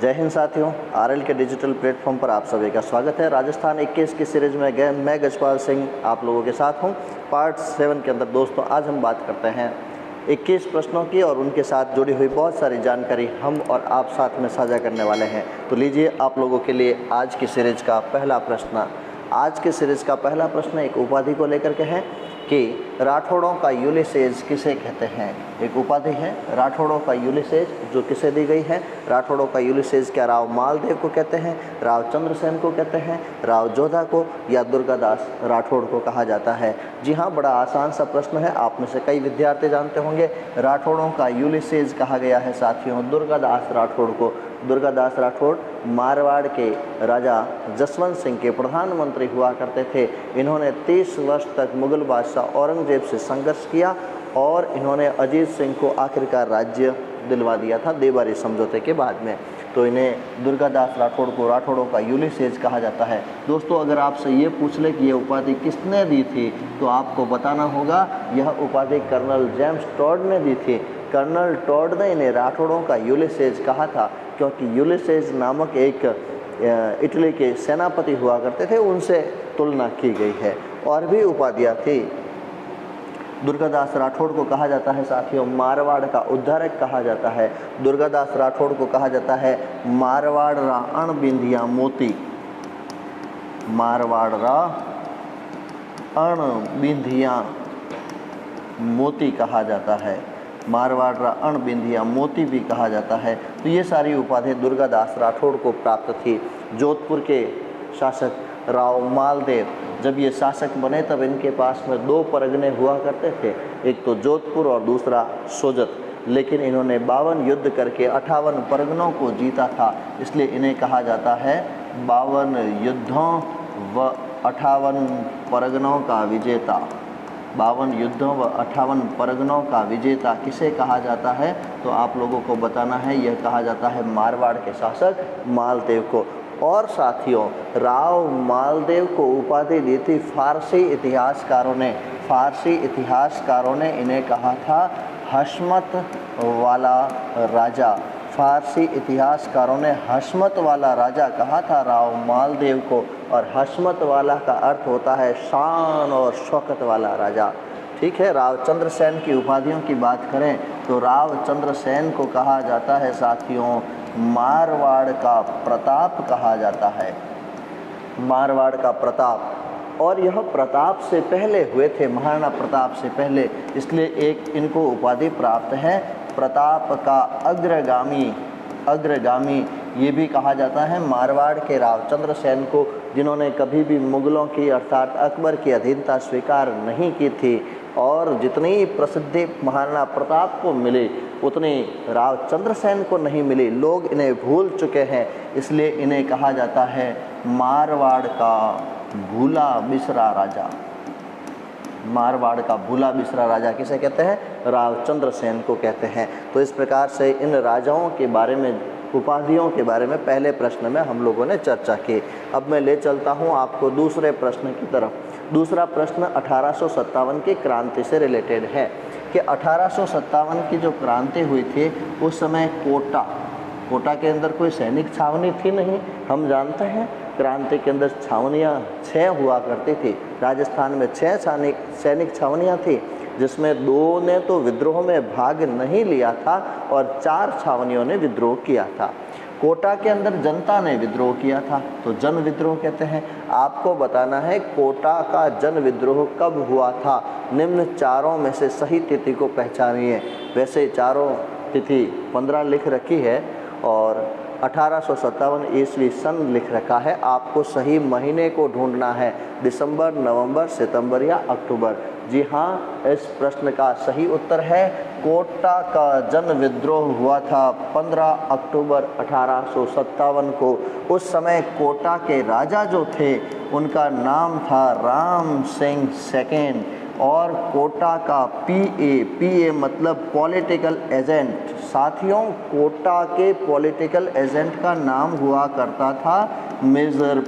जय हिंद साथियों, आरएल के डिजिटल प्लेटफॉर्म पर आप सभी का स्वागत है। राजस्थान 21 की सीरीज में मैं गजपाल सिंह आप लोगों के साथ हूं। पार्ट 7 के अंदर दोस्तों आज हम बात करते हैं 21 प्रश्नों की और उनके साथ जुड़ी हुई बहुत सारी जानकारी हम और आप साथ में साझा करने वाले हैं। तो लीजिए आप लोगों के लिए आज की सीरीज का पहला प्रश्न। आज की सीरीज का पहला प्रश्न एक उपाधि को लेकर के है कि राठौड़ों का यूलिसेज किसे कहते हैं। एक उपाधि है राठौड़ों का यूलिसेज, जो किसे दी गई है। राठौड़ों का यूलिसेज क्या राव मालदेव को कहते हैं, राव चंद्रसेन को कहते हैं, राव जोधा को या दुर्गादास राठौड़ को कहा जाता है। जी हाँ, बड़ा आसान सा प्रश्न है। आप में से कई विद्यार्थी जानते होंगे राठौड़ों का यूलिसेज कहा गया है साथियों दुर्गादास राठौड़ को। दुर्गादास राठौड़ मारवाड़ के राजा जसवंत सिंह के प्रधानमंत्री हुआ करते थे। इन्होंने 30 वर्ष तक मुगल बादशाह औरंगजेब से संघर्ष किया और इन्होंने अजीत सिंह को आखिरकार राज्य दिलवा दिया था देवारी समझौते के बाद में। तो इन्हें दुर्गादास राठौड़ को राठौड़ों का यूलिसेज कहा जाता है। दोस्तों अगर आपसे ये पूछ ले कि ये उपाधि किसने दी थी तो आपको बताना होगा यह उपाधि कर्नल जेम्स टॉड ने दी थी। कर्नल टॉड ने इन्हें राठौड़ों का यूलिसेज कहा था क्योंकि यूलिसेज नामक एक इटली के सेनापति हुआ करते थे, उनसे तुलना की गई है। और भी उपाधियाँ थी। दुर्गादास राठौड़ को कहा जाता है साथियों मारवाड़ का उद्धारक कहा जाता है। दुर्गादास राठौड़ को कहा जाता है मारवाड़ रा अण बिंदिया मोती, मारवाड़ रा अण बिंदिया मोती कहा जाता है। मारवाड़ रा अण बिंदिया मोती भी कहा जाता है। तो ये सारी उपाधि दुर्गादास राठौड़ को प्राप्त थी। जोधपुर के शासक राव मालदेव जब ये शासक बने तब इनके पास में 2 परगने हुआ करते थे, एक तो जोधपुर और दूसरा सोजत। लेकिन इन्होंने 52 युद्ध करके 58 परगनों को जीता था, इसलिए इन्हें कहा जाता है 52 युद्धों व 58 परगनों का विजेता। 52 युद्धों व 58 परगनों का विजेता किसे कहा जाता है तो आप लोगों को बताना है। यह कहा जाता है मारवाड़ के शासक मालदेव को। और साथियों राव मालदेव को उपाधि दी थी फारसी इतिहासकारों ने। फारसी इतिहासकारों ने इन्हें कहा था हशमत वाला राजा। फारसी इतिहासकारों ने हशमत वाला राजा कहा था राव मालदेव को। और हशमत वाला का अर्थ होता है शान और शौकत वाला राजा। ठीक है। राव चंद्रसेन की उपाधियों की बात करें तो राव चंद्रसेन को कहा जाता है साथियों मारवाड़ का प्रताप कहा जाता है। मारवाड़ का प्रताप। और यह प्रताप से पहले हुए थे, महाराणा प्रताप से पहले, इसलिए एक इनको उपाधि प्राप्त है प्रताप का अग्रगामी ये भी कहा जाता है मारवाड़ के राव चंद्रसेन को, जिन्होंने कभी भी मुगलों की अर्थात अकबर की अधीनता स्वीकार नहीं की थी। और जितनी प्रसिद्धि महाराणा प्रताप को मिली उतनी राव चंद्रसेन को नहीं मिली। लोग इन्हें भूल चुके हैं, इसलिए इन्हें कहा जाता है मारवाड़ का भूला बिसरा राजा। मारवाड़ का भूला बिसरा राजा किसे कहते हैं? राव चंद्रसेन को कहते हैं। तो इस प्रकार से इन राजाओं के बारे में, उपाधियों के बारे में पहले प्रश्न में हम लोगों ने चर्चा की। अब मैं ले चलता हूं आपको दूसरे प्रश्न की तरफ। दूसरा प्रश्न 1857 की क्रांति से रिलेटेड है कि 1857 की जो क्रांति हुई थी उस समय कोटा के अंदर कोई सैनिक छावनी थी नहीं। हम जानते हैं क्रांति के अंदर छावनियाँ 6 हुआ करती थी। राजस्थान में 6 सैनिक छावनियाँ थी, जिसमें 2 ने तो विद्रोह में भाग नहीं लिया था और 4 छावनियों ने विद्रोह किया था। कोटा के अंदर जनता ने विद्रोह किया था तो जन विद्रोह कहते हैं। आपको बताना है कोटा का जन विद्रोह कब हुआ था। निम्न चारों में से सही तिथि को पहचानिए। वैसे चारों तिथि 15 लिख रखी है और 1857 ईस्वी सन लिख रखा है। आपको सही महीने को ढूंढना है, दिसंबर, नवंबर, सितंबर या अक्टूबर। जी हाँ, इस प्रश्न का सही उत्तर है कोटा का जन विद्रोह हुआ था 15 अक्टूबर 1857 को। उस समय कोटा के राजा जो थे उनका नाम था राम सिंह सेकेंड। और कोटा का पीए मतलब पॉलिटिकल एजेंट। साथियों कोटा के पॉलिटिकल एजेंट का नाम हुआ करता था मेजर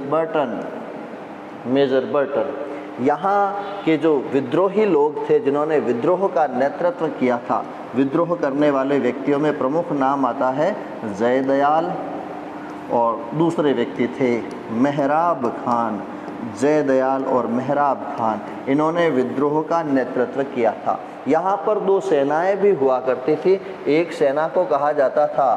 बर्टन। यहाँ के जो विद्रोही लोग थे जिन्होंने विद्रोह का नेतृत्व किया था, विद्रोह करने वाले व्यक्तियों में प्रमुख नाम आता है जयदयाल, और दूसरे व्यक्ति थे मेहराब खान, जयदयाल और मेहराब खान। इन्होंने विद्रोह का नेतृत्व किया था। यहाँ पर दो सेनाएं भी हुआ करती थी। एक सेना को कहा जाता था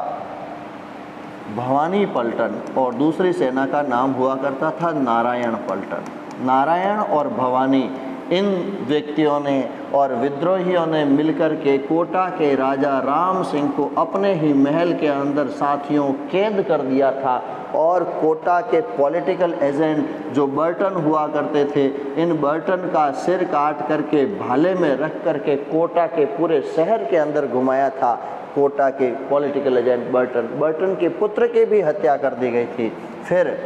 भवानी पलटन और दूसरी सेना का नाम हुआ करता था नारायण पलटन। नारायण और भवानी इन व्यक्तियों ने और विद्रोहियों ने मिलकर के कोटा के राजा राम सिंह को अपने ही महल के अंदर साथियों कैद कर दिया था और कोटा के पॉलिटिकल एजेंट जो बर्टन हुआ करते थे, इन बर्टन का सिर काट करके भाले में रख करके कोटा के पूरे शहर के अंदर घुमाया था। कोटा के पॉलिटिकल एजेंट बर्टन के पुत्र की भी हत्या कर दी गई थी। फिर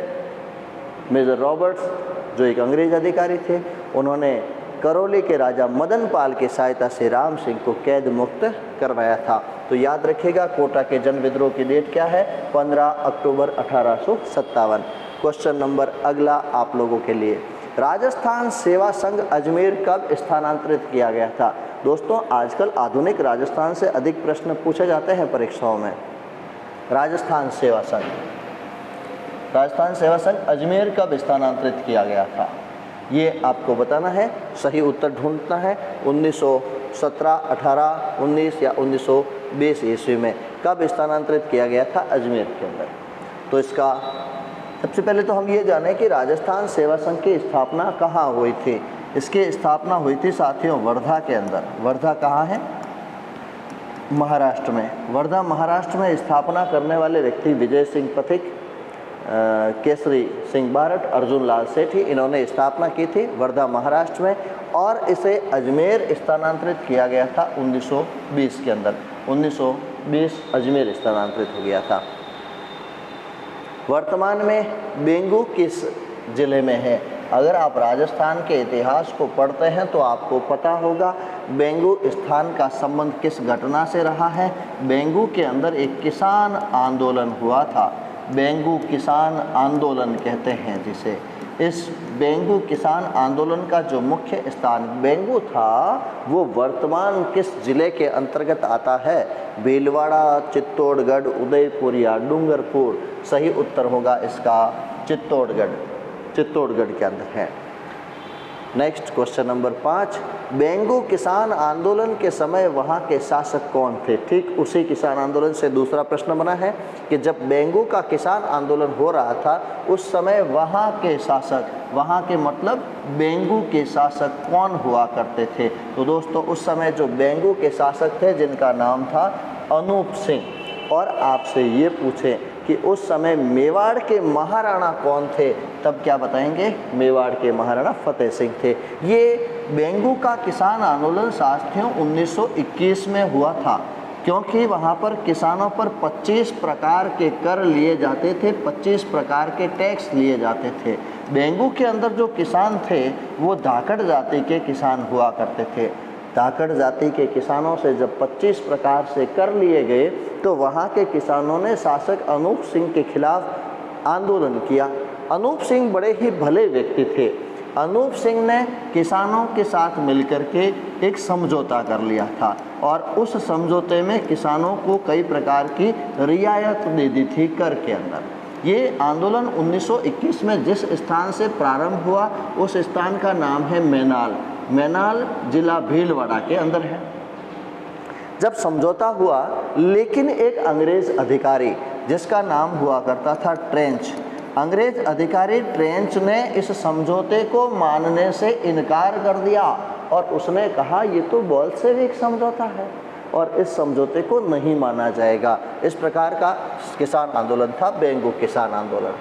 मेजर रॉबर्ट्स जो एक अंग्रेज अधिकारी थे, उन्होंने करौली के राजा मदन पाल की सहायता से राम सिंह को कैद मुक्त करवाया था। तो याद रखिएगा कोटा के जन विद्रोह की डेट क्या है, 15 अक्टूबर 1857। क्वेश्चन नंबर अगला आप लोगों के लिए, राजस्थान सेवा संघ अजमेर कब स्थानांतरित किया गया था? दोस्तों आजकल आधुनिक राजस्थान से अधिक प्रश्न पूछे जाते हैं परीक्षाओं में। राजस्थान सेवा संघ अजमेर कब स्थानांतरित किया गया था, ये आपको बताना है। सही उत्तर ढूंढना है। 1917, 18, 19 या 1920 ईस्वी में कब स्थानांतरित किया गया था अजमेर के अंदर? तो इसका सबसे पहले तो हम ये जाने कि राजस्थान सेवा संघ की स्थापना कहाँ हुई थी। इसकी स्थापना हुई थी साथियों वर्धा के अंदर। वर्धा कहाँ है? महाराष्ट्र में। वर्धा महाराष्ट्र में स्थापना करने वाले व्यक्ति विजय सिंह पथिक, केसरी सिंह बारट, अर्जुन लाल सेठी, इन्होंने स्थापना की थी वर्धा महाराष्ट्र में और इसे अजमेर स्थानांतरित किया गया था 1920 के अंदर। 1920 अजमेर स्थानांतरित हो गया था। वर्तमान में बेंगू किस जिले में है? अगर आप राजस्थान के इतिहास को पढ़ते हैं तो आपको पता होगा बेंगू स्थान का संबंध किस घटना से रहा है। बेंगू के अंदर एक किसान आंदोलन हुआ था। बेंगू किसान आंदोलन कहते हैं जिसे। इस बेंगू किसान आंदोलन का जो मुख्य स्थान बेंगू था वो वर्तमान किस जिले के अंतर्गत आता है? भीलवाड़ा, चित्तौड़गढ़, उदयपुर या डूंगरपुर? सही उत्तर होगा इसका चित्तौड़गढ़ के अंदर है। नेक्स्ट क्वेश्चन नंबर 5, बेंगू किसान आंदोलन के समय वहाँ के शासक कौन थे? ठीक उसी किसान आंदोलन से दूसरा प्रश्न बना है कि जब बेंगू का किसान आंदोलन हो रहा था उस समय वहाँ के शासक, वहाँ के मतलब बेंगू के शासक कौन हुआ करते थे? तो दोस्तों उस समय जो बेंगू के शासक थे जिनका नाम था अनूप सिंह। और आपसे ये पूछें कि उस समय मेवाड़ के महाराणा कौन थे, तब क्या बताएंगे? मेवाड़ के महाराणा फतेह सिंह थे। ये बेंगू का किसान आंदोलन साथियों 1921 में हुआ था क्योंकि वहाँ पर किसानों पर 25 प्रकार के कर लिए जाते थे, 25 प्रकार के टैक्स लिए जाते थे। बेंगू के अंदर जो किसान थे वो धाकड़ जाति के किसान हुआ करते थे। धाकड़ जाति के किसानों से जब 25 प्रकार से कर लिए गए तो वहाँ के किसानों ने शासक अनूप सिंह के खिलाफ आंदोलन किया। अनूप सिंह बड़े ही भले व्यक्ति थे। अनूप सिंह ने किसानों के साथ मिलकर के एक समझौता कर लिया था और उस समझौते में किसानों को कई प्रकार की रियायत दे दी थी कर के अंदर। ये आंदोलन 1921 में जिस स्थान से प्रारंभ हुआ उस स्थान का नाम है मैनाल। मैनाल जिला भीलवाड़ा के अंदर है। जब समझौता हुआ लेकिन एक अंग्रेज अधिकारी जिसका नाम हुआ करता था ट्रेंच, अंग्रेज अधिकारी ट्रेंच ने इस समझौते को मानने से इनकार कर दिया और उसने कहा ये तो बोल्शेविक समझौता है और इस समझौते को नहीं माना जाएगा। इस प्रकार का किसान आंदोलन था बेंगू किसान आंदोलन।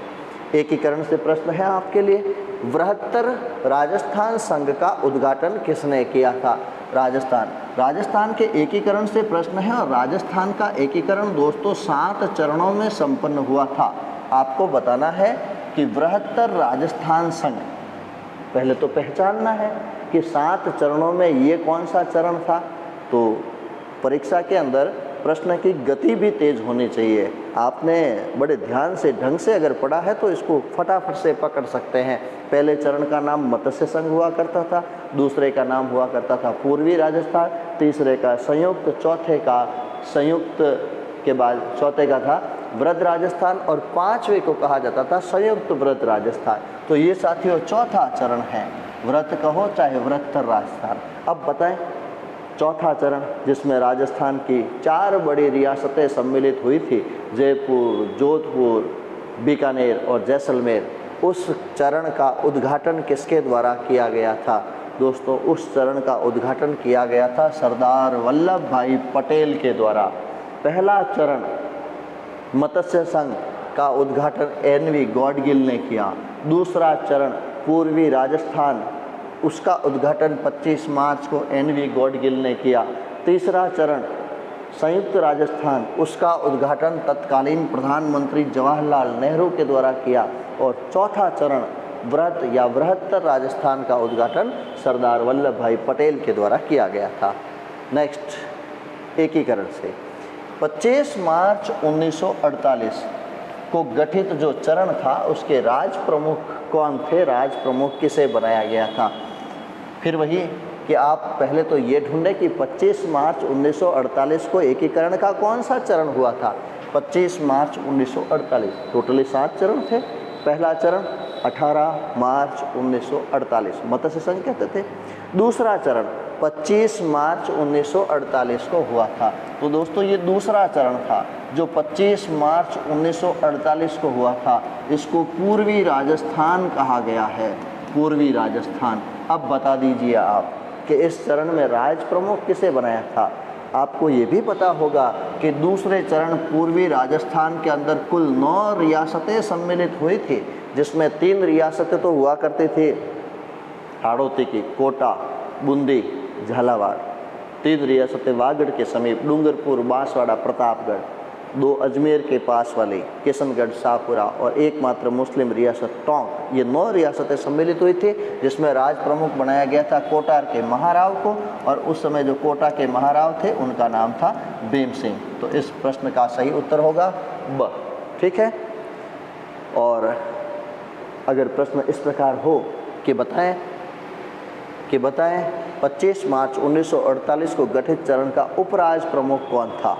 एकीकरण से प्रश्न है आपके लिए, बृहत्तर राजस्थान संघ का उद्घाटन किसने किया था? राजस्थान के एकीकरण से प्रश्न है और राजस्थान का एकीकरण दोस्तों 7 चरणों में संपन्न हुआ था। आपको बताना है कि बृहत्तर राजस्थान संघ, पहले तो पहचानना है कि 7 चरणों में ये कौन सा चरण था। तो परीक्षा के अंदर प्रश्न की गति भी तेज होनी चाहिए। आपने बड़े ध्यान से ढंग से अगर पढ़ा है तो इसको फटाफट से पकड़ सकते हैं। पहले चरण का नाम मत्स्य संघ हुआ करता था, दूसरे का नाम हुआ करता था पूर्वी राजस्थान, तीसरे का संयुक्त, चौथे का संयुक्त के बाद चौथे का था वृहद राजस्थान और 5वें को कहा जाता था संयुक्त वृहद राजस्थान। तो ये साथियों चौथा चरण है, वृहद कहो चाहे वृहत्तर राजस्थान। अब बताएं चौथा चरण जिसमें राजस्थान की 4 बड़ी रियासतें सम्मिलित हुई थी, जयपुर, जोधपुर, बीकानेर और जैसलमेर, उस चरण का उद्घाटन किसके द्वारा किया गया था? दोस्तों उस चरण का उद्घाटन किया गया था सरदार वल्लभ भाई पटेल के द्वारा। पहला चरण मत्स्य संघ का उद्घाटन NV गॉडगिल ने किया। दूसरा चरण पूर्वी राजस्थान, उसका उद्घाटन 25 मार्च को NV गॉडगिल ने किया। तीसरा चरण संयुक्त राजस्थान, उसका उद्घाटन तत्कालीन प्रधानमंत्री जवाहरलाल नेहरू के द्वारा किया। और चौथा चरण वृहद या बृहत्तर राजस्थान का उद्घाटन सरदार वल्लभ भाई पटेल के द्वारा किया गया था। नेक्स्ट एकीकरण से 25 मार्च 1948 को गठित जो चरण था उसके राज प्रमुख कौन थे? राज प्रमुख किसे बनाया गया था? फिर वही कि आप पहले तो ये ढूंढें कि 25 मार्च 1948 को एकीकरण का कौन सा चरण हुआ था। 25 मार्च 1948 टोटली 7 चरण थे। पहला चरण 18 मार्च 1948 मत्स्य संघ कहते थे। दूसरा चरण 25 मार्च 1948 को हुआ था। तो दोस्तों ये दूसरा चरण था जो 25 मार्च 1948 को हुआ था। इसको पूर्वी राजस्थान कहा गया है, पूर्वी राजस्थान। अब बता दीजिए आप कि इस चरण में राज प्रमुख किसे बनाया था? आपको ये भी पता होगा कि दूसरे चरण पूर्वी राजस्थान के अंदर कुल 9 रियासतें सम्मिलित हुई थी, जिसमें 3 रियासतें तो हुआ करती थी हाड़ौती की, कोटा, बूंदी, झालावाड़। 3 रियासतें वागड़ के समीप डूंगरपुर, बांसवाड़ा, प्रतापगढ़। 2 अजमेर के पास वाली किशनगढ़, शाहपुरा और एकमात्र मुस्लिम रियासत टोंक। ये 9 रियासतें सम्मिलित हुई थी, जिसमें राज प्रमुख बनाया गया था कोटार के महाराव को। और उस समय जो कोटा के महाराव थे उनका नाम था भीम सिंह। तो इस प्रश्न का सही उत्तर होगा ब। ठीक है। और अगर प्रश्न इस प्रकार हो कि बताएं 25 मार्च 1948 को गठित चरण का उपराज प्रमुख कौन था,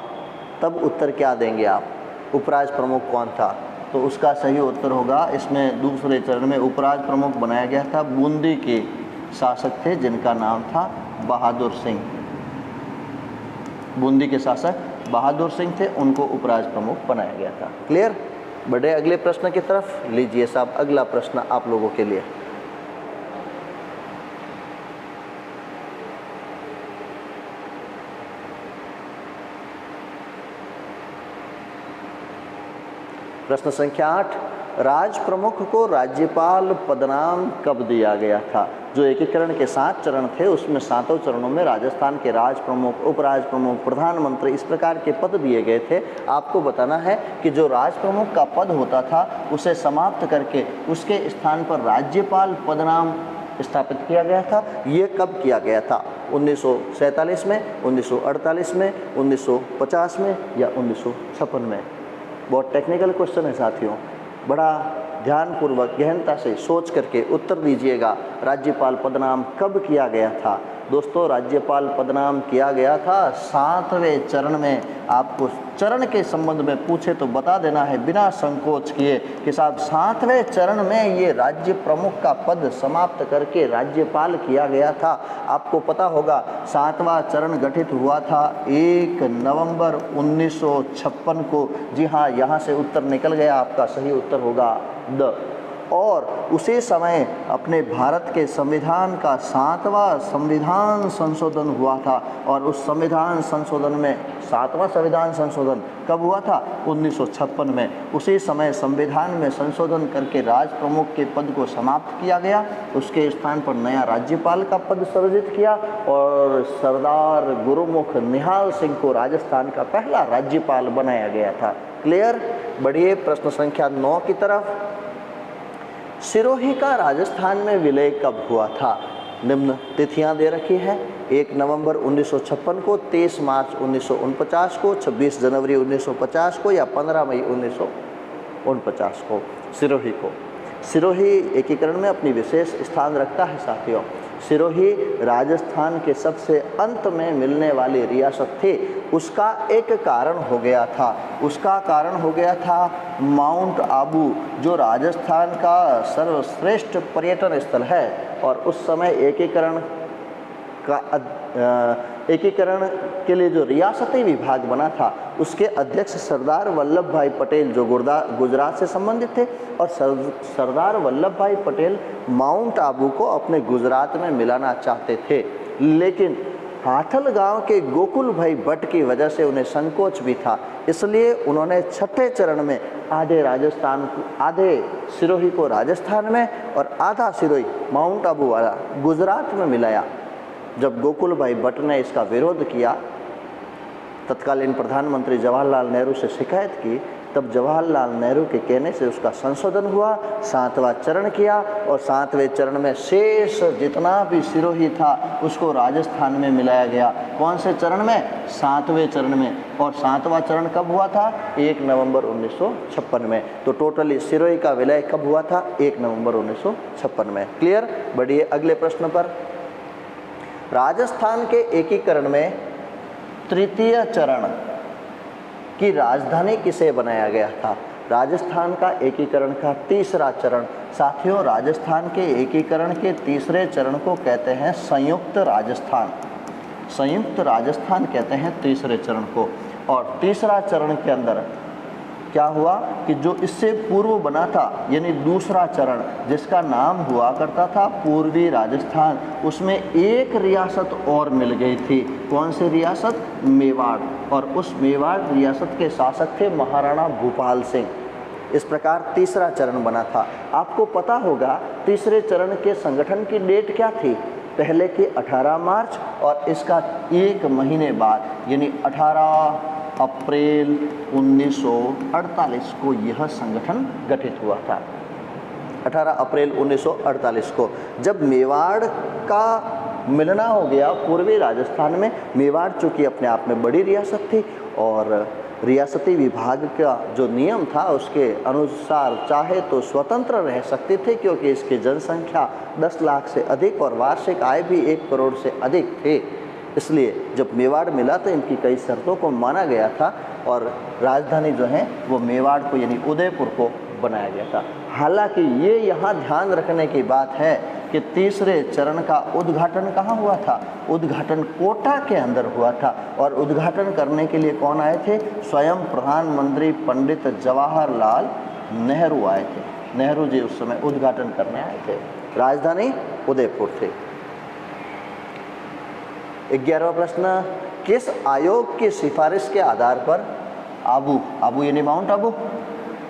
तब उत्तर क्या देंगे आप? उपराज प्रमुख कौन था? तो उसका सही उत्तर होगा, इसमें दूसरे चरण में उपराज प्रमुख बनाया गया था बूंदी के शासक थे जिनका नाम था बहादुर सिंह। बूंदी के शासक बहादुर सिंह थे, उनको उपराज प्रमुख बनाया गया था। क्लियर? बढ़े अगले प्रश्न की तरफ। लीजिए साहब अगला प्रश्न आप लोगों के लिए। प्रश्न संख्या 8, राज प्रमुख को राज्यपाल पदनाम कब दिया गया था? जो एकीकरण के 7 चरण थे उसमें 7 चरणों में राजस्थान के राज प्रमुख, उपराज प्रमुख, प्रधानमंत्री इस प्रकार के पद दिए गए थे। आपको बताना है कि जो राज प्रमुख का पद होता था उसे समाप्त करके उसके स्थान पर राज्यपाल पदनाम स्थापित किया गया था। ये कब किया गया था? 1947 में, 1948 में, 1950 में या 1956 में? बहुत टेक्निकल क्वेश्चन है साथियों, बड़ा ध्यानपूर्वक गहनता से सोच करके उत्तर दीजिएगा। राज्यपाल पदनाम कब किया गया था? दोस्तों राज्यपाल पदनाम किया गया था 7वें चरण में। आपको चरण के संबंध में पूछे तो बता देना है बिना संकोच किए कि साहब 7वें चरण में ये राज्य प्रमुख का पद समाप्त करके राज्यपाल किया गया था। आपको पता होगा 7वां चरण गठित हुआ था 1 नवंबर 1956 को। जी हाँ, यहाँ से उत्तर निकल गया, आपका सही उत्तर होगा द। और उसी समय अपने भारत के संविधान का 7वां संविधान संशोधन हुआ था। और उस संविधान संशोधन में 7वां संविधान संशोधन कब हुआ था? 1956 में। उसी समय संविधान में संशोधन करके राज प्रमुख के पद को समाप्त किया गया, उसके स्थान पर नया राज्यपाल का पद सृजित किया और सरदार गुरुमुख निहाल सिंह को राजस्थान का पहला राज्यपाल बनाया गया था। क्लियर? बढ़िए प्रश्न संख्या 9 की तरफ। सिरोही का राजस्थान में विलय कब हुआ था? निम्न तिथियां दे रखी हैं। 1 नवंबर 1956 को, 23 मार्च 1949 को, 26 जनवरी 1950 को या 15 मई 1949 को। सिरोही को, सिरोही एकीकरण में अपनी विशेष स्थान रखता है साथियों। सिरोही राजस्थान के सबसे अंत में मिलने वाली रियासत थी। उसका एक कारण हो गया था। उसका कारण हो गया था माउंट आबू, जो राजस्थान का सर्वश्रेष्ठ पर्यटन स्थल है। और उस समय एकीकरण के लिए जो रियासती विभाग बना था, उसके अध्यक्ष सरदार वल्लभ भाई पटेल जो गुजरात से संबंधित थे, और सरदार वल्लभ भाई पटेल माउंट आबू को अपने गुजरात में मिलाना चाहते थे। लेकिन हाथल गांव के गोकुल भाई भट्ट की वजह से उन्हें संकोच भी था, इसलिए उन्होंने छठे चरण में आधे सिरोही को राजस्थान में और आधा सिरोही माउंट आबू वाला गुजरात में मिलाया। जब गोकुल भाई भट्ट ने इसका विरोध किया, तत्कालीन प्रधानमंत्री जवाहरलाल नेहरू से शिकायत की, तब जवाहरलाल नेहरू के कहने से उसका संशोधन हुआ, 7वां चरण किया, और 7वें चरण में शेष जितना भी सिरोही था उसको राजस्थान में मिलाया गया। कौन से चरण में? 7वें चरण में। और 7वां चरण कब हुआ था? 1 नवंबर 1956 में। तो टोटली सिरोही का विलय कब हुआ था? 1 नवंबर 1956 में। क्लियर? बढ़िए अगले प्रश्न पर। राजस्थान के एकीकरण में तृतीय चरण की राजधानी किसे बनाया गया था? राजस्थान का एकीकरण का तीसरा चरण। साथियों, राजस्थान के एकीकरण के तीसरे चरण को कहते हैं संयुक्त राजस्थान। संयुक्त राजस्थान कहते हैं तीसरे चरण को। और तीसरा चरण के अंदर क्या हुआ कि जो इससे पूर्व बना था, यानी दूसरा चरण, जिसका नाम हुआ करता था पूर्वी राजस्थान, उसमें एक रियासत और मिल गई थी। कौन सी रियासत? मेवाड़। और उस मेवाड़ रियासत के शासक थे महाराणा भूपाल सिंह। इस प्रकार तीसरा चरण बना था। आपको पता होगा तीसरे चरण के संगठन की डेट क्या थी? पहले की 18 मार्च और इसका 1 महीने बाद यानी 18 अप्रैल 1948 को यह संगठन गठित हुआ था। 18 अप्रैल 1948 को जब मेवाड़ का मिलना हो गया पूर्वी राजस्थान में। मेवाड़ चूँकि अपने आप में बड़ी रियासत थी और रियासती विभाग का जो नियम था उसके अनुसार चाहे तो स्वतंत्र रह सकती थी, क्योंकि इसकी जनसंख्या 10 लाख से अधिक और वार्षिक आय भी 1 करोड़ से अधिक थे। इसलिए जब मेवाड़ मिला तो इनकी कई शर्तों को माना गया था और राजधानी जो है वो मेवाड़ को यानी उदयपुर को बनाया गया था। हालांकि ये यहाँ ध्यान रखने की बात है कि तीसरे चरण का उद्घाटन कहाँ हुआ था? उद्घाटन कोटा के अंदर हुआ था। और उद्घाटन करने के लिए कौन आए थे? स्वयं प्रधानमंत्री पंडित जवाहरलाल नेहरू आए थे। नेहरू जी उस समय उद्घाटन करने आए थे। राजधानी उदयपुर थी। 11वां प्रश्न, किस आयोग की सिफारिश के आधार पर आबू यानी माउंट आबू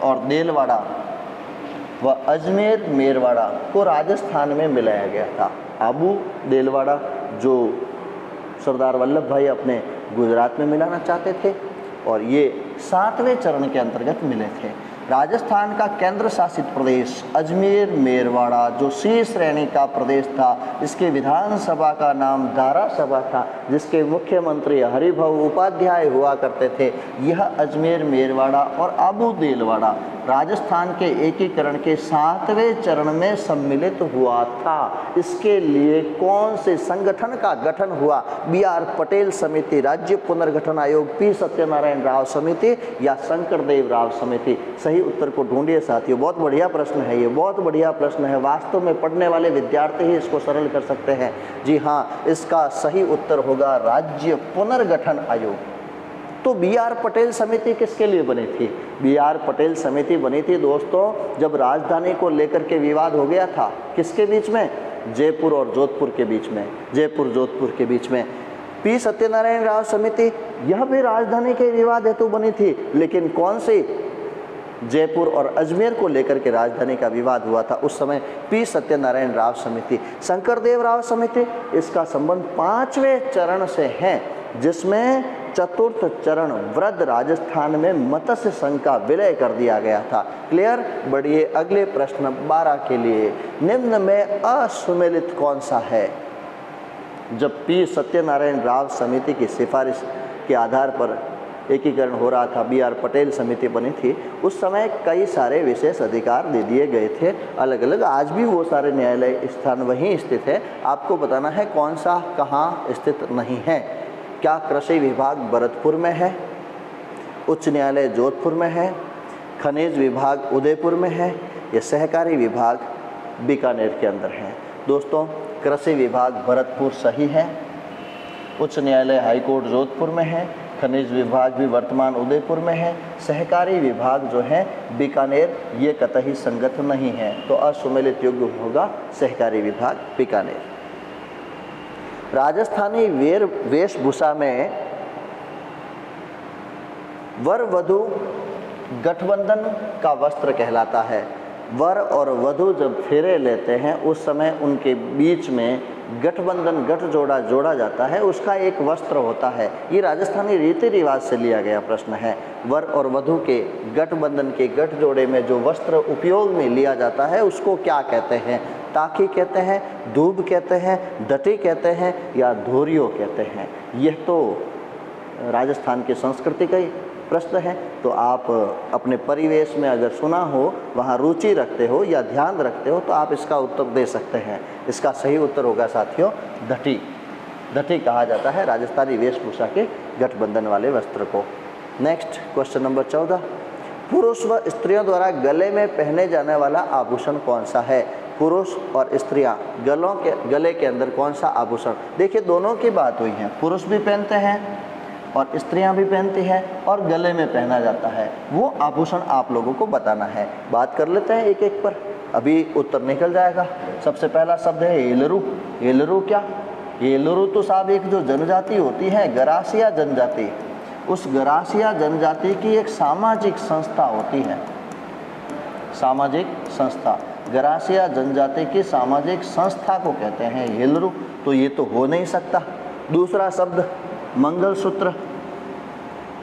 और देलवाड़ा व अजमेर मेरवाड़ा को राजस्थान में मिलाया गया था? आबू देलवाड़ा जो सरदार वल्लभ भाई अपने गुजरात में मिलाना चाहते थे और ये 7वें चरण के अंतर्गत मिले थे। राजस्थान का केंद्र शासित प्रदेश अजमेर मेरवाड़ा जो सी श्रेणी का प्रदेश था, इसके विधानसभा का नाम दारा सभा था, जिसके मुख्यमंत्री हरिभाऊ उपाध्याय हुआ करते थे। यह अजमेर मेरवाड़ा और आबू देलवाड़ा राजस्थान के एकीकरण के 7वें चरण में सम्मिलित हुआ था। इसके लिए कौन से संगठन का गठन हुआ? BR पटेल समिति, राज्य पुनर्गठन आयोग, P सत्यनारायण राव समिति या शंकरदेव राव समिति? सही उत्तर को ढूंढिए साथियों। बहुत बढ़िया प्रश्न है ये, बहुत बढ़िया प्रश्न है। वास्तव में पढ़ने वाले विद्यार्थी ही इसको सरल कर सकते हैं। जी हाँ, इसका सही उत्तर होगा राज्य पुनर्गठन आयोग। तो BR पटेल समिति किसके लिए बनी थी? BR पटेल समिति बनी थी दोस्तों जब राजधानी को लेकर के विवाद हो गया था। किसके बीच में? जयपुर और जोधपुर के बीच में। जयपुर जोधपुर के बीच में P सत्यनारायण राव समिति, यह भी राजधानी के विवाद हेतु बनी थी, लेकिन कौन सी? जयपुर और अजमेर को लेकर के राजधानी का विवाद हुआ था। उस समय P सत्यनारायण राव समिति। शंकरदेव राव समिति, इसका संबंध 5वें चरण से है, जिसमें चतुर्थ चरण वृद्ध राजस्थान में मत्स्य संघ का विलय कर दिया गया था। क्लियर? बढ़िए अगले प्रश्न 12 के लिए। निम्न में असुमेलित कौन सा है? जब P सत्यनारायण राव समिति की सिफारिश के आधार पर एकीकरण हो रहा था, BR पटेल समिति बनी थी, उस समय कई सारे विशेष अधिकार दे दिए गए थे अलग अलग। आज भी वो सारे न्यायालय स्थान वहीं स्थित है। आपको बताना है कौन सा कहाँ स्थित नहीं है। क्या कृषि विभाग भरतपुर में है, उच्च न्यायालय जोधपुर में है, खनिज विभाग उदयपुर में है, या सहकारी विभाग बीकानेर के अंदर है? दोस्तों, कृषि विभाग भरतपुर सही है, उच्च न्यायालय हाईकोर्ट जोधपुर में है, खनिज विभाग भी वर्तमान उदयपुर में है, सहकारी विभाग जो है बीकानेर, ये कतई संगत नहीं है। तो असुमेलित योग्य होगा सहकारी विभाग बीकानेर। राजस्थानी वेशभूषा में वर वधु गठबंधन का वस्त्र कहलाता है। वर और वधु जब फेरे लेते हैं उस समय उनके बीच में गठबंधन, गठ जोड़ा जोड़ा जाता है, उसका एक वस्त्र होता है। ये राजस्थानी रीति रिवाज से लिया गया प्रश्न है। वर और वधु के गठबंधन के गठ जोड़े में जो वस्त्र उपयोग में लिया जाता है उसको क्या कहते हैं? ताकी कहते हैं, धूब कहते हैं, दटी कहते हैं, या धोरियो कहते हैं? यह तो राजस्थान की संस्कृति का ही प्रश्न है। तो आप अपने परिवेश में अगर सुना हो, वहाँ रुचि रखते हो या ध्यान रखते हो, तो आप इसका उत्तर दे सकते हैं। इसका सही उत्तर होगा साथियों दटी। दटी कहा जाता है राजस्थानी वेशभूषा के गठबंधन वाले वस्त्र को। नेक्स्ट क्वेश्चन नंबर 14, पुरुष व स्त्रियों द्वारा गले में पहने जाने वाला आभूषण कौन सा है? पुरुष और स्त्रियां गले के अंदर कौन सा आभूषण? देखिए, दोनों की बात हुई है, पुरुष भी पहनते हैं और स्त्रियां भी पहनती हैं और गले में पहना जाता है। वो आभूषण आप लोगों को बताना है। बात कर लेते हैं एक एक पर, अभी उत्तर निकल जाएगा। सबसे पहला शब्द है येलरू। येलरू क्या? येलरू तो साहब एक जो जनजाति होती है, गरासिया जनजाति, उस गरासिया जनजाति की एक सामाजिक संस्था होती है। सामाजिक संस्था, गरासिया जनजाति की सामाजिक संस्था को कहते हैं येलरू। तो ये तो हो नहीं सकता। दूसरा शब्द मंगलसूत्र।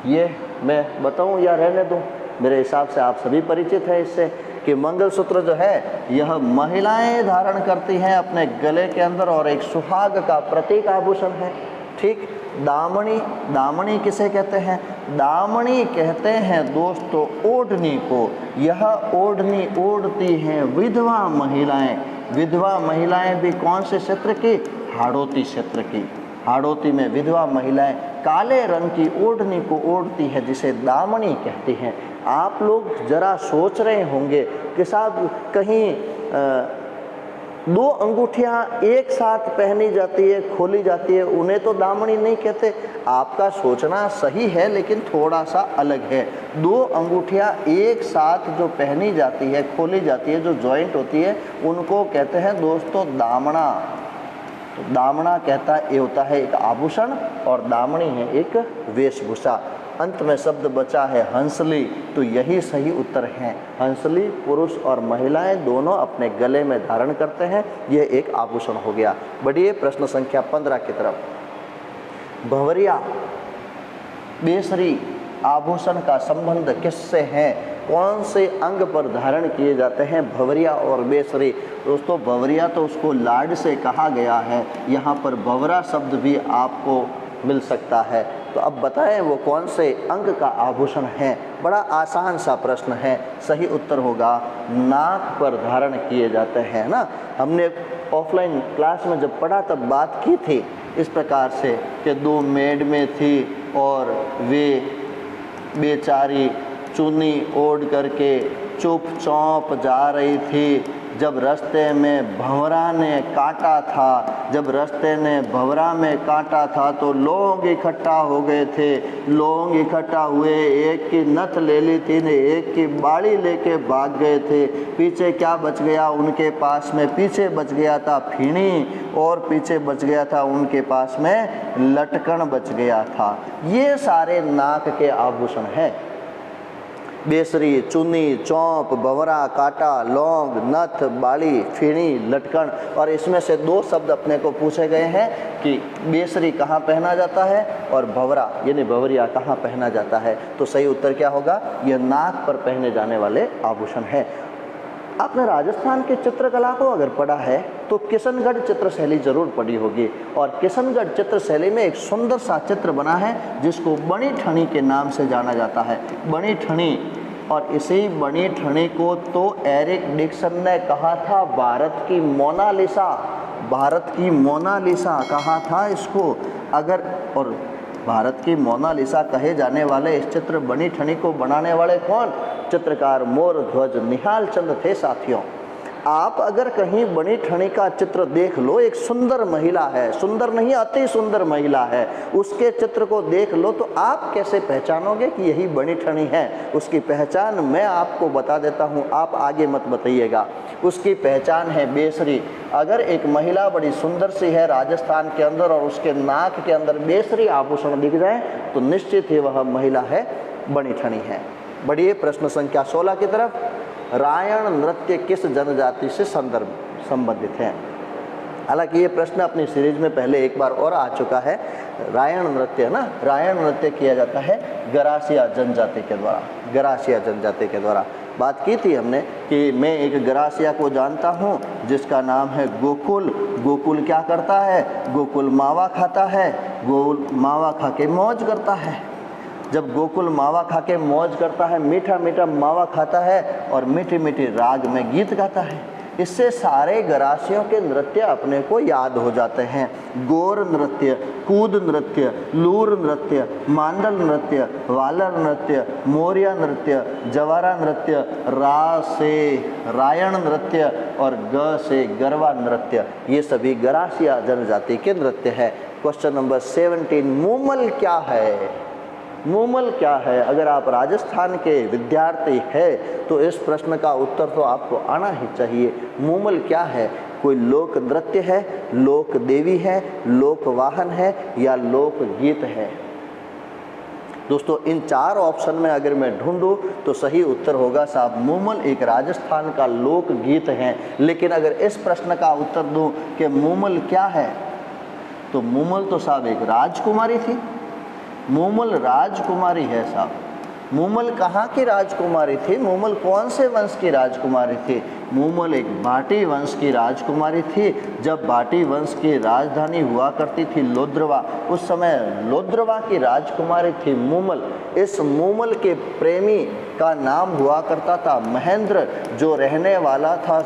ये मैं बताऊं या रहने दूं? मेरे हिसाब से आप सभी परिचित हैं इससे कि मंगलसूत्र जो है यह महिलाएं धारण करती हैं अपने गले के अंदर और एक सुहाग का प्रतीक आभूषण है। ठीक। दामनी, दामनी किसे कहते हैं? दामनी कहते हैं दोस्तों ओढ़नी को। यह ओढ़नी ओढ़ती हैं विधवा महिलाएं। विधवा महिलाएं भी कौन से क्षेत्र की? हाड़ौती क्षेत्र की। हाड़ौती में विधवा महिलाएं काले रंग की ओढ़नी को ओढ़ती है जिसे दामनी कहती हैं। आप लोग जरा सोच रहे होंगे कि साहब कहीं दो अंगूठियां एक साथ पहनी जाती है, खोली जाती है, उन्हें तो दामनी नहीं कहते। आपका सोचना सही है लेकिन थोड़ा सा अलग है। दो अंगूठियां एक साथ जो पहनी जाती है, खोली जाती है, जो जॉइंट होती है, उनको कहते हैं दोस्तों दामना। तो दामना कहता है ये होता है एक आभूषण और दामनी है एक वेशभूषा। अंत में शब्द बचा है हंसली। तो यही सही उत्तर है। हंसली पुरुष और महिलाएं दोनों अपने गले में धारण करते हैं, यह एक आभूषण हो गया। बढ़िए प्रश्न संख्या 15 की तरफ। भंवरिया बेसरी आभूषण का संबंध किससे है? कौन से अंग पर धारण किए जाते हैं भंवरिया और बेसरी? दोस्तों, भंवरिया तो उसको लाड से कहा गया है। यहाँ पर भंवरा शब्द भी आपको मिल सकता है। तो अब बताएं वो कौन से अंग का आभूषण है? बड़ा आसान सा प्रश्न है। सही उत्तर होगा नाक पर धारण किए जाते हैं ना। हमने ऑफलाइन क्लास में जब पढ़ा तब बात की थी इस प्रकार से कि दो मेड में थी और वे बेचारी चुन्नी ओढ़ करके चुप चौप जा रही थी। जब रास्ते में भंवरा ने काटा था, जब रास्ते ने भंवरा में काटा था तो लोग इकट्ठा हो गए थे। लोग इकट्ठा हुए, एक की नथ ले ली थी ने, एक की बाड़ी लेके भाग गए थे। पीछे क्या बच गया उनके पास में? पीछे बच गया था फीणी और पीछे बच गया था उनके पास में लटकन बच गया था। ये सारे नाक के आभूषण हैं। बेसरी, चुन्नी, चौंप, भंवरा, काटा, लौंग, नथ, बाड़ी, फीणी, लटकन। और इसमें से दो शब्द अपने को पूछे गए हैं कि बेसरी कहाँ पहना जाता है और भंवरा यानी भंवरिया कहाँ पहना जाता है। तो सही उत्तर क्या होगा? यह नाक पर पहने जाने वाले आभूषण है। आपने राजस्थान के चित्रकला को अगर पढ़ा है तो किशनगढ़ चित्र शैली जरूर पढ़ी होगी। और किशनगढ़ चित्र शैली में एक सुंदर सा चित्र बना है जिसको बनी ठनी के नाम से जाना जाता है। बनी ठनी। और इसी बनी ठनी को तो एरिक डिक्सन ने कहा था भारत की मोनालिसा। भारत की मोनालिसा कहा था इसको। अगर और भारत की मोनालिसा कहे जाने वाले इस चित्र बनी ठनी को बनाने वाले कौन? चित्रकार मोर ध्वज निहाल चंद थे साथियों। आप अगर कहीं बनी ठनी का चित्र देख लो, एक सुंदर महिला है, सुंदर नहीं अति सुंदर महिला है, उसके चित्र को देख लो तो आप कैसे पहचानोगे कि यही बनी ठनी है? उसकी पहचान मैं आपको बता देता हूँ, आप आगे मत बताइएगा। उसकी पहचान है बेसरी। अगर एक महिला बड़ी सुंदर सी है राजस्थान के अंदर और उसके नाक के अंदर बेसरी आभूषण दिख जाए तो निश्चित ही वह महिला है, बनी ठनी है। बढ़िए प्रश्न संख्या 16 की तरफ। रायण नृत्य किस जनजाति से संबंधित है? हालांकि ये प्रश्न अपनी सीरीज में पहले एक बार और आ चुका है। रायण नृत्य ना, रायण नृत्य किया जाता है गरासिया जनजाति के द्वारा। गरासिया जनजाति के द्वारा बात की थी हमने कि मैं एक गरासिया को जानता हूँ जिसका नाम है गोकुल। गोकुल क्या करता है? गोकुल मावा खाता है, गोकुल मावा खा के मौज करता है। जब गोकुल मावा खा के मौज करता है, मीठा मीठा मावा खाता है और मीठी मीठी राग में गीत गाता है, इससे सारे गरासियों के नृत्य अपने को याद हो जाते हैं। गोर नृत्य, कूद नृत्य, लूर नृत्य, मांडल नृत्य, वालर नृत्य, मोरिया नृत्य, जवारा नृत्य, रा से रायण नृत्य और ग से गरबा नृत्य, ये सभी गरासिया जनजाति के नृत्य है। क्वेश्चन नंबर 17, मूमल क्या है? मूमल क्या है? अगर आप राजस्थान के विद्यार्थी हैं तो इस प्रश्न का उत्तर तो आपको आना ही चाहिए। मूमल क्या है? कोई लोक नृत्य है, लोक देवी है, लोक वाहन है या लोक गीत है? दोस्तों इन 4 ऑप्शन में अगर मैं ढूंढूं तो सही उत्तर होगा साहब मूमल एक राजस्थान का लोक गीत है। लेकिन अगर इस प्रश्न का उत्तर दूं कि मूमल क्या है तो मूमल तो साहब एक राजकुमारी थी। मूमल राजकुमारी है साहब। मूमल कहाँ की राजकुमारी थी? मूमल कौन से वंश की राजकुमारी थी? मूमल एक भाटी वंश की राजकुमारी थी। जब भाटी वंश की राजधानी हुआ करती थी लोद्रवा, उस समय लोद्रवा की राजकुमारी थी मूमल। इस मूमल के प्रेमी का नाम हुआ करता था महेंद्र, जो रहने वाला था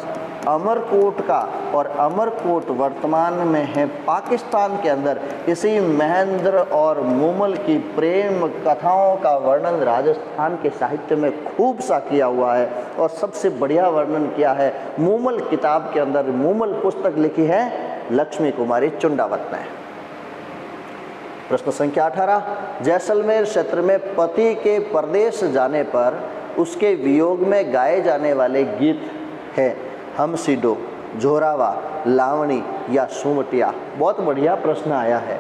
अमरकोट का, और अमरकोट वर्तमान में है पाकिस्तान के अंदर। इसी महेंद्र और मूमल की प्रेम कथाओं का वर्णन राजस्थान के साहित्य में खूब सा किया हुआ है और सबसे बढ़िया वर्णन किया है मूमल किताब के अंदर। मूमल पुस्तक लिखी है लक्ष्मी कुमारी चुंडावत ने। प्रश्न संख्या 18, जैसलमेर क्षेत्र में पति के परदेश जाने पर उसके वियोग में गाए जाने वाले गीत है हमसीडो, झोरावा, लावणी या सुमटिया? बहुत बढ़िया प्रश्न आया है।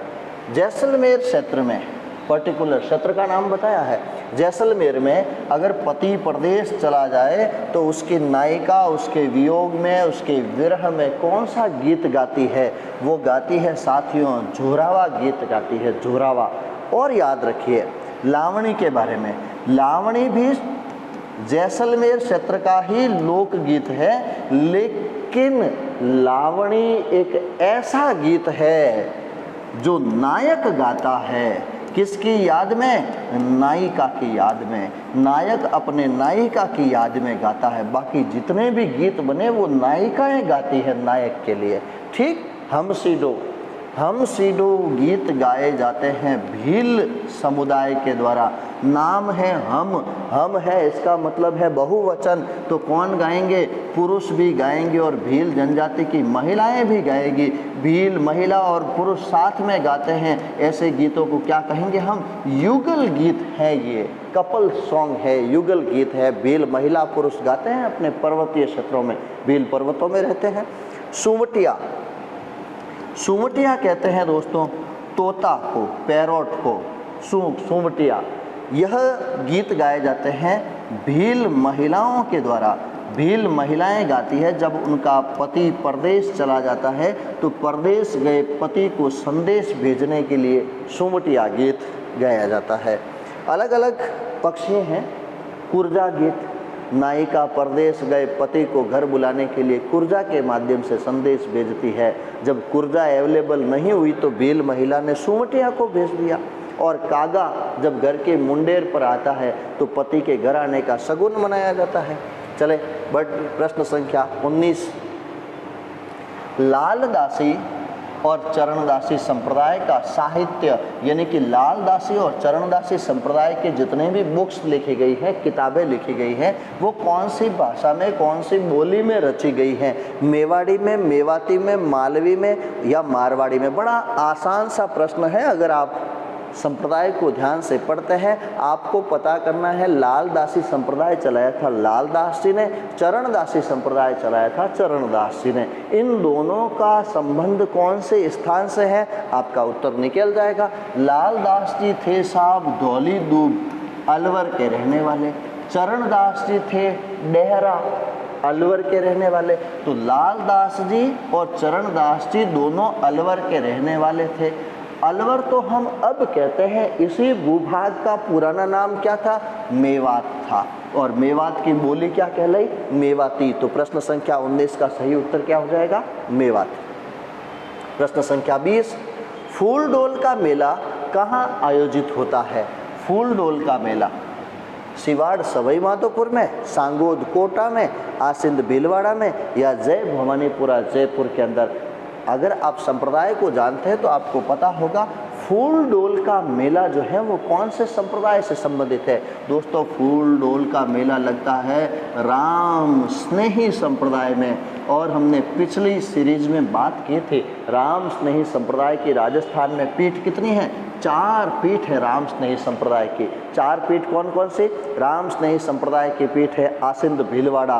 जैसलमेर क्षेत्र में, पर्टिकुलर क्षेत्र का नाम बताया है। जैसलमेर में अगर पति परदेश चला जाए तो उसकी नायिका उसके वियोग में, उसके विरह में कौन सा गीत गाती है? वो गाती है साथियों झोरावा गीत गाती है, झोरावा। और याद रखिए लावणी के बारे में, लावणी भी जैसलमेर क्षेत्र का ही लोकगीत है, लेकिन लावणी एक ऐसा गीत है जो नायक गाता है। किसकी याद में? नायिका की याद में। नायक अपने नायिका की याद में गाता है। बाकी जितने भी गीत बने वो नायिकाएं गाती है नायक के लिए। ठीक, हमसीडो, हमसीडो गीत गाए जाते हैं भील समुदाय के द्वारा। नाम है हम है, इसका मतलब है बहुवचन। तो कौन गाएंगे? पुरुष भी गाएंगे और भील जनजाति की महिलाएं भी गाएगी। भील महिला और पुरुष साथ में गाते हैं। ऐसे गीतों को क्या कहेंगे हम? युगल गीत है। ये कपल सॉन्ग है, युगल गीत है। भील महिला पुरुष गाते हैं अपने पर्वतीय क्षेत्रों में, भील पर्वतों में रहते हैं। सुमटिया, सुमटिया कहते हैं दोस्तों तोता को, पैरोट को, सुमटिया। यह गीत गाए जाते हैं भील महिलाओं के द्वारा। भील महिलाएं गाती है जब उनका पति परदेश चला जाता है तो परदेश गए पति को संदेश भेजने के लिए सुमटिया गीत गाया जाता है। अलग अलग पक्ष हैं। कुर्जा गीत, नायिका परदेश गए पति को घर बुलाने के लिए कुर्जा के माध्यम से संदेश भेजती है। जब कुर्जा अवेलेबल नहीं हुई तो भील महिला ने सुमटिया को भेज दिया। और कागा जब घर के मुंडेर पर आता है तो पति के घर आने का शगुन मनाया जाता है। चले बट प्रश्न संख्या 19, लाल दासी और चरणदासी संप्रदाय का साहित्य, यानी कि लालदासी और चरणदासी संप्रदाय के जितने भी बुक्स लिखी गई है, किताबें लिखी गई हैं, वो कौन सी भाषा में, कौन सी बोली में रची गई हैं? मेवाड़ी में, मेवाती में, मालवी में या मारवाड़ी में? बड़ा आसान सा प्रश्न है। अगर आप संप्रदाय को ध्यान से पढ़ते हैं, आपको पता करना है लालदासी संप्रदाय चलाया था लालदास जी ने, चरणदासी संप्रदाय चलाया था चरणदास जी ने। इन दोनों का संबंध कौन से स्थान से है? आपका उत्तर निकल जाएगा। लालदास जी थे साहब धौली दूब, अलवर के रहने वाले। चरणदास जी थे डेहरा, अलवर के रहने वाले। तो लालदास जी और चरणदास जी दोनों अलवर के रहने वाले थे। अलवर तो हम अब कहते हैं, इसी भूभाग का पुराना नाम क्या था? मेवात था। और मेवात की बोली क्या कहलाई? मेवाती। तो प्रश्न संख्या 19 का सही उत्तर क्या हो जाएगा? मेवात। प्रश्न संख्या 20, फूलडोल का मेला कहाँ आयोजित होता है? फूलडोल का मेला सिवाड़ सवाई माधोपुर में, सांगोद कोटा में, आसिंद भीलवाड़ा में या जय भवानीपुरा जयपुर के अंदर? अगर आप संप्रदाय को जानते हैं तो आपको पता होगा फूलडोल का मेला जो है वो कौन से संप्रदाय से संबंधित है। दोस्तों, फूलडोल का मेला लगता है राम स्नेही संप्रदाय में। और हमने पिछली सीरीज में बात की थी, राम स्नेही संप्रदाय की राजस्थान में पीठ कितनी है? 4 पीठ है राम स्नेही संप्रदाय की। 4 पीठ कौन कौन सी? राम स्नेही संप्रदाय की पीठ है आसिंद भीलवाड़ा,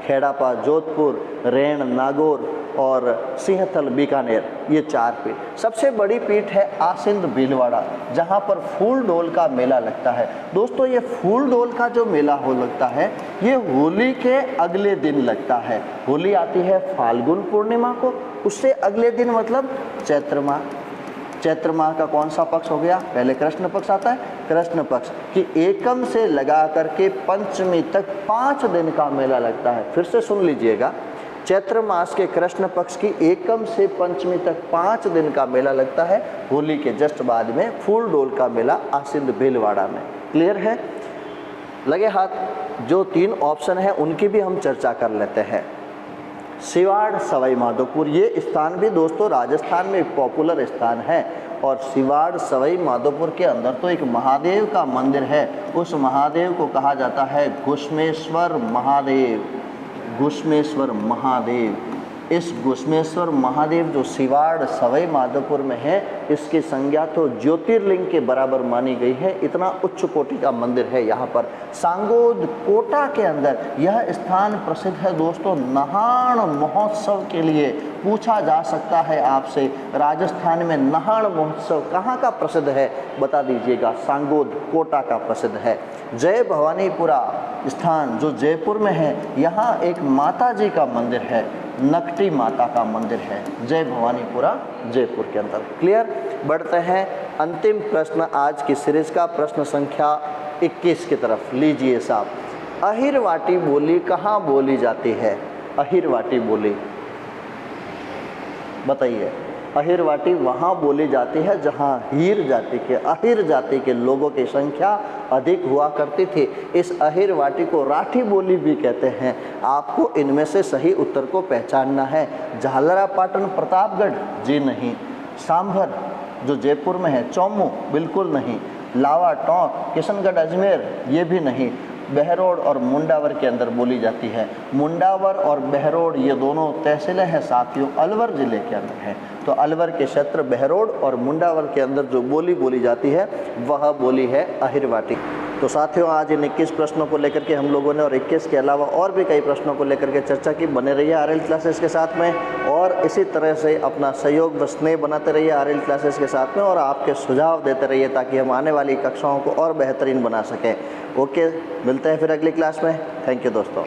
खेड़ापा जोधपुर, रेण नागौर और सिंहथल बीकानेर। ये 4 पीठ। सबसे बड़ी पीठ है आसिंद भीलवाड़ा, जहाँ पर फूलडोल का मेला लगता है। दोस्तों, ये फूलडोल का जो मेला हो लगता है, ये होली के अगले दिन लगता है। होली आती है फाल्गुन पूर्णिमा को, उससे अगले दिन मतलब चैत्र माह। चैत्र माह का कौन सा पक्ष हो गया? पहले कृष्ण पक्ष आता है। कृष्ण पक्ष की एकम से लगा करके पंचमी तक 5 दिन का मेला लगता है। फिर से सुन लीजिएगा, चैत्र मास के कृष्ण पक्ष की एकम से पंचमी तक 5 दिन का मेला लगता है। होली के जस्ट बाद में फूलडोल का मेला आसिंद भीलवाड़ा में। क्लियर है? लगे हाथ। जो 3 ऑप्शन है उनकी भी हम चर्चा कर लेते हैं। सिवाड़ सवाई माधोपुर, ये स्थान भी दोस्तों राजस्थान में एक पॉपुलर स्थान है। और सिवाड़ सवाई माधोपुर के अंदर तो एक महादेव का मंदिर है। उस महादेव को कहा जाता है घुश्मेश्वर महादेव। घुश्मेश्वर महादेव। इस घुश्मेश्वर महादेव जो सिवाड़ सवाई माधोपुर में है, इसकी संज्ञा तो ज्योतिर्लिंग के बराबर मानी गई है। इतना उच्च कोटि का मंदिर है यहाँ पर। सांगोद कोटा के अंदर यह स्थान प्रसिद्ध है दोस्तों नहाण महोत्सव के लिए। पूछा जा सकता है आपसे, राजस्थान में नहाण महोत्सव कहाँ का प्रसिद्ध है? बता दीजिएगा। सांगोद कोटा का प्रसिद्ध है। जय भवानीपुरा स्थान जो जयपुर में है, यहाँ एक माता जी का मंदिर है, नकटी माता का मंदिर है। जय भवानीपुरा जयपुर के अंदर। क्लियर? बढ़ते हैं अंतिम प्रश्न आज की सीरीज का, प्रश्न संख्या 21 की तरफ। लीजिए साहब, अहिरवाटी बोली कहाँ बोली जाती है? अहिरवाटी बोली बताइए। अहिरवाटी वहाँ बोली जाती है जहाँ हीर जाति के, अहिर जाति के लोगों की संख्या अधिक हुआ करती थी। इस अहिरवाटी को राठी बोली भी कहते हैं। आपको इनमें से सही उत्तर को पहचानना है। झालरापाटन प्रतापगढ़? जी नहीं। सांभर जो जयपुर में है? चौमू? बिल्कुल नहीं। लावा टोंक किशनगढ़ अजमेर? ये भी नहीं। बहरोड और मुंडावर के अंदर बोली जाती है। मुंडावर और बहरोड ये दोनों तहसीलें हैं साथियों, अलवर जिले के अंदर है। तो अलवर के क्षेत्र बहरोड और मुंडावर के अंदर जो बोली बोली जाती है वह बोली है अहिरवाटी। तो साथियों, आज इन 21 प्रश्नों को लेकर के हम लोगों ने और 21 के अलावा और भी कई प्रश्नों को लेकर के चर्चा की। बने रहिए आरएल क्लासेस के साथ में और इसी तरह से अपना सहयोग व स्नेह बनाते रहिए आरएल क्लासेस के साथ में और आपके सुझाव देते रहिए ताकि हम आने वाली कक्षाओं को और बेहतरीन बना सकें। ओके, मिलते हैं फिर अगली क्लास में। थैंक यू दोस्तों।